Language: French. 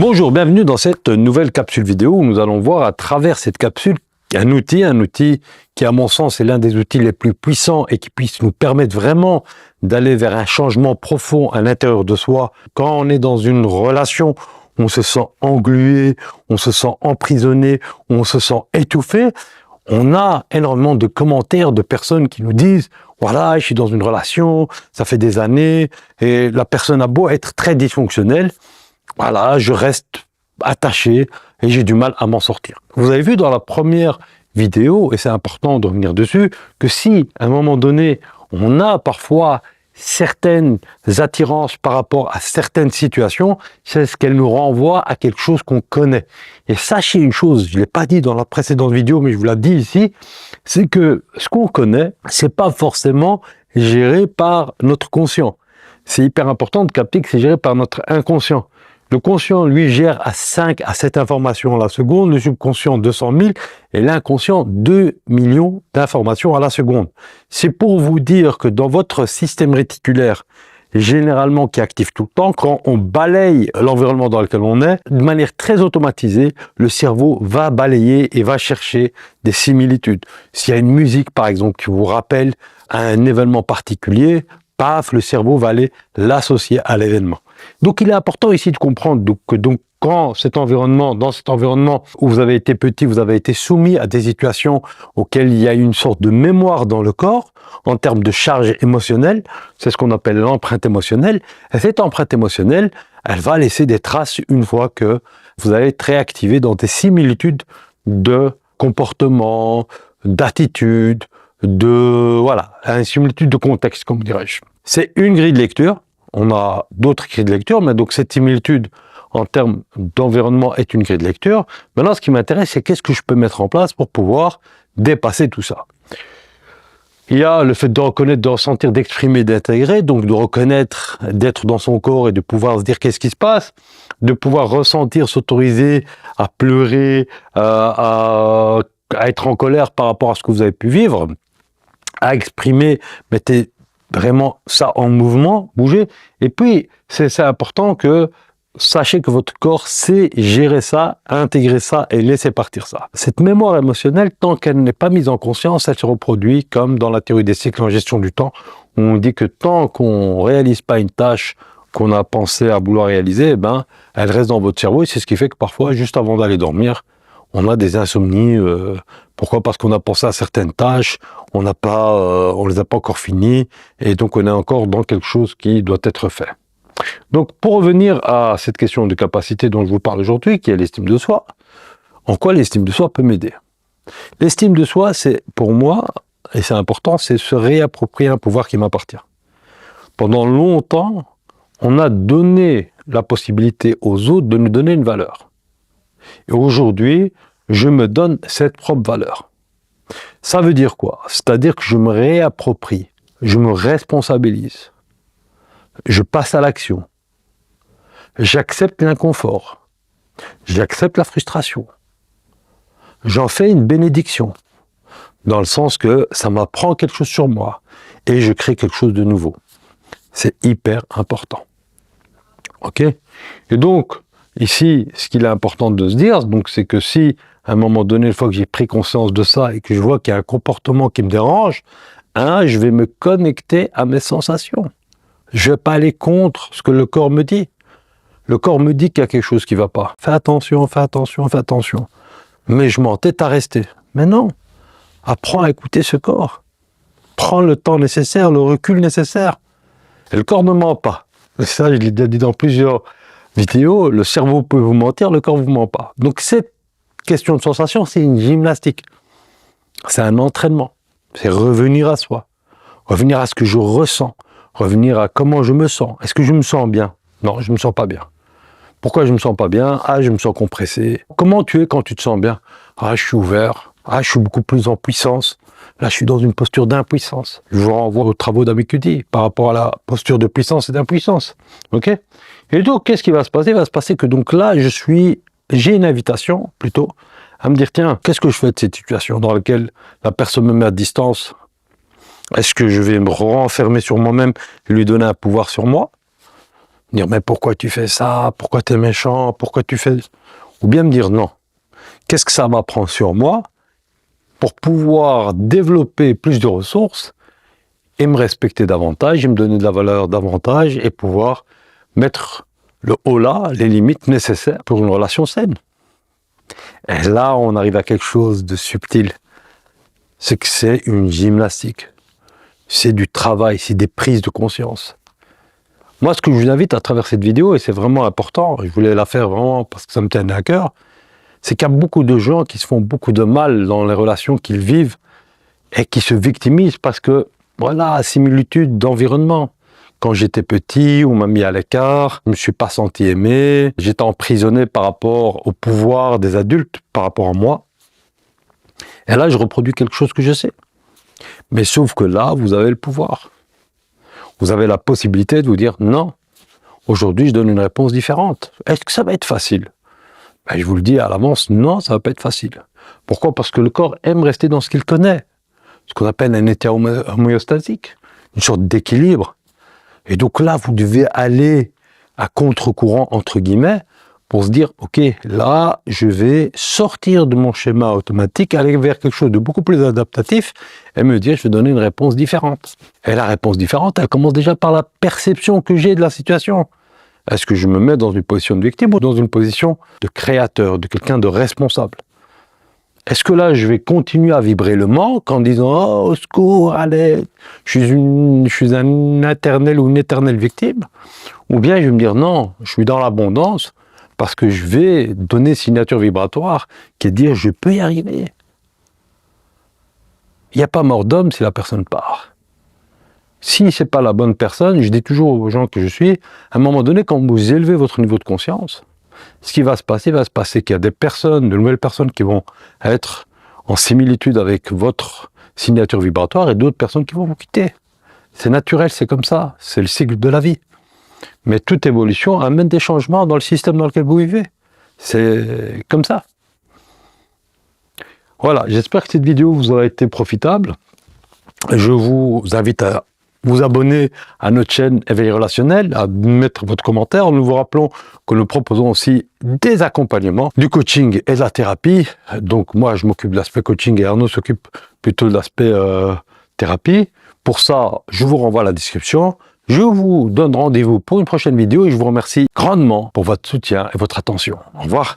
Bonjour, bienvenue dans cette nouvelle capsule vidéo où nous allons voir à travers cette capsule un outil qui à mon sens est l'un des outils les plus puissants et qui puisse nous permettre vraiment d'aller vers un changement profond à l'intérieur de soi. Quand on est dans une relation, on se sent englué, on se sent emprisonné, on se sent étouffé. On a énormément de commentaires de personnes qui nous disent « Voilà, je suis dans une relation, ça fait des années et la personne a beau être très dysfonctionnelle. Voilà, je reste attaché et j'ai du mal à m'en sortir. » Vous avez vu dans la première vidéo, et c'est important de revenir dessus, que si à un moment donné, on a parfois certaines attirances par rapport à certaines situations, c'est ce qu'elle nous renvoie à quelque chose qu'on connaît. Et sachez une chose, je ne l'ai pas dit dans la précédente vidéo, mais je vous l'ai dit ici, c'est que ce qu'on connaît, c'est pas forcément géré par notre conscient. C'est hyper important de capter que c'est géré par notre inconscient. Le conscient, lui, gère à 5 à 7 informations à la seconde, le subconscient 200 000 et l'inconscient 2 millions d'informations à la seconde. C'est pour vous dire que dans votre système réticulaire, généralement qui est actif tout le temps, quand on balaye l'environnement dans lequel on est, de manière très automatisée, le cerveau va balayer et va chercher des similitudes. S'il y a une musique, par exemple, qui vous rappelle un événement particulier, paf, le cerveau va aller l'associer à l'événement. Donc il est important ici de comprendre que quand dans cet environnement où vous avez été petit, vous avez été soumis à des situations auxquelles il y a une sorte de mémoire dans le corps, en termes de charge émotionnelle, c'est ce qu'on appelle l'empreinte émotionnelle, et cette empreinte émotionnelle, elle va laisser des traces une fois que vous allez être réactivé dans des similitudes de comportement, d'attitude, une similitude de contexte, comme dirais-je. C'est une grille de lecture. On a d'autres grilles de lecture, mais donc cette similitude en termes d'environnement est une grille de lecture. Maintenant, ce qui m'intéresse, c'est qu'est-ce que je peux mettre en place pour pouvoir dépasser tout ça. Il y a le fait de reconnaître, de ressentir, d'exprimer, d'intégrer, donc de reconnaître, d'être dans son corps et de pouvoir se dire qu'est-ce qui se passe, de pouvoir ressentir, s'autoriser à pleurer, à être en colère par rapport à ce que vous avez pu vivre, à exprimer, mettez vraiment ça en mouvement, bouger. Et puis, c'est important que sachez que votre corps sait gérer ça, intégrer ça et laisser partir ça. Cette mémoire émotionnelle, tant qu'elle n'est pas mise en conscience, elle se reproduit comme dans la théorie des cycles en gestion du temps, où on dit que tant qu'on ne réalise pas une tâche qu'on a pensé à vouloir réaliser, elle reste dans votre cerveau et c'est ce qui fait que parfois, juste avant d'aller dormir, on a des insomnies. Pourquoi? Parce qu'on a pensé à certaines tâches, on les a pas encore finies, et donc on est encore dans quelque chose qui doit être fait. Donc, pour revenir à cette question de capacité dont je vous parle aujourd'hui, qui est l'estime de soi, en quoi l'estime de soi peut m'aider? L'estime de soi, c'est pour moi, et c'est important, c'est se réapproprier un pouvoir qui m'appartient. Pendant longtemps, on a donné la possibilité aux autres de nous donner une valeur. Et aujourd'hui, je me donne cette propre valeur. Ça veut dire quoi? C'est-à-dire que je me réapproprie, je me responsabilise, je passe à l'action, j'accepte l'inconfort, j'accepte la frustration, j'en fais une bénédiction, dans le sens que ça m'apprend quelque chose sur moi et je crée quelque chose de nouveau. C'est hyper important. Ok? Et donc, ici, ce qu'il est important de se dire, c'est que si, à un moment donné, une fois que j'ai pris conscience de ça et que je vois qu'il y a un comportement qui me dérange, je vais me connecter à mes sensations. Je ne vais pas aller contre ce que le corps me dit. Le corps me dit qu'il y a quelque chose qui ne va pas. Fais attention, fais attention, fais attention. Mais je m'entête à rester. Mais non, apprends à écouter ce corps. Prends le temps nécessaire, le recul nécessaire. Et le corps ne ment pas. Et ça, je l'ai déjà dit dans plusieurs vidéo, le cerveau peut vous mentir, le corps ne vous ment pas. Donc cette question de sensation, c'est une gymnastique. C'est un entraînement. C'est revenir à soi. Revenir à ce que je ressens. Revenir à comment je me sens. Est-ce que je me sens bien? Non, je ne me sens pas bien. Pourquoi je ne me sens pas bien? Je me sens compressé. Comment tu es quand tu te sens bien? Je suis ouvert. Je suis beaucoup plus en puissance. Là, je suis dans une posture d'impuissance. Je vous renvoie aux travaux d'Amikuti par rapport à la posture de puissance et d'impuissance. Ok? Et donc, qu'est-ce qui va se passer? Il va se passer que donc là, j'ai une invitation, plutôt, à me dire, tiens, qu'est-ce que je fais de cette situation dans laquelle la personne me met à distance? Est-ce que je vais me renfermer sur moi-même et lui donner un pouvoir sur moi? Dire, mais pourquoi tu fais ça? Pourquoi tu es méchant? Pourquoi tu fais... Ou bien me dire, non. Qu'est-ce que ça m'apprend sur moi pour pouvoir développer plus de ressources et me respecter davantage, et me donner de la valeur davantage, et pouvoir mettre le haut-là, les limites nécessaires pour une relation saine. Et là, on arrive à quelque chose de subtil. C'est que c'est une gymnastique. C'est du travail, c'est des prises de conscience. Moi, ce que je vous invite à travers cette vidéo, et c'est vraiment important, je voulais la faire vraiment parce que ça me tenait à cœur, c'est qu'il y a beaucoup de gens qui se font beaucoup de mal dans les relations qu'ils vivent et qui se victimisent parce que, voilà, similitude d'environnement. Quand j'étais petit, on m'a mis à l'écart, je ne me suis pas senti aimé, j'étais emprisonné par rapport au pouvoir des adultes, par rapport à moi. Et là, je reproduis quelque chose que je sais. Mais sauf que là, vous avez le pouvoir. Vous avez la possibilité de vous dire, non, aujourd'hui, je donne une réponse différente. Est-ce que ça va être facile? Ben, je vous le dis à l'avance, non, ça ne va pas être facile. Pourquoi? Parce que le corps aime rester dans ce qu'il connaît. Ce qu'on appelle un état homéostasique, une sorte d'équilibre. Et donc là, vous devez aller à contre-courant, entre guillemets, pour se dire, ok, là, je vais sortir de mon schéma automatique, aller vers quelque chose de beaucoup plus adaptatif, et me dire, je vais donner une réponse différente. Et la réponse différente, elle commence déjà par la perception que j'ai de la situation. Est-ce que je me mets dans une position de victime ou dans une position de créateur, de quelqu'un de responsable? Est-ce que là, je vais continuer à vibrer le manque en disant « Oh, au secours, allez, je suis un éternel ou une éternelle victime » ou bien je vais me dire « Non, je suis dans l'abondance parce que je vais donner signature vibratoire qui est de dire « Je peux y arriver ». Il n'y a pas mort d'homme si la personne part. Si ce n'est pas la bonne personne, je dis toujours aux gens que je suis, à un moment donné, quand vous élevez votre niveau de conscience, ce qui va se passer qu'il y a des personnes, de nouvelles personnes qui vont être en similitude avec votre signature vibratoire et d'autres personnes qui vont vous quitter. C'est naturel, c'est comme ça, c'est le cycle de la vie. Mais toute évolution amène des changements dans le système dans lequel vous vivez. C'est comme ça. Voilà, j'espère que cette vidéo vous aura été profitable. Je vous invite à vous abonner à notre chaîne Éveil Relationnel, à mettre votre commentaire. Nous vous rappelons que nous proposons aussi des accompagnements, du coaching et de la thérapie. Donc moi, je m'occupe de l'aspect coaching et Arnaud s'occupe plutôt de l'aspect thérapie. Pour ça, je vous renvoie à la description. Je vous donne rendez-vous pour une prochaine vidéo et je vous remercie grandement pour votre soutien et votre attention. Au revoir.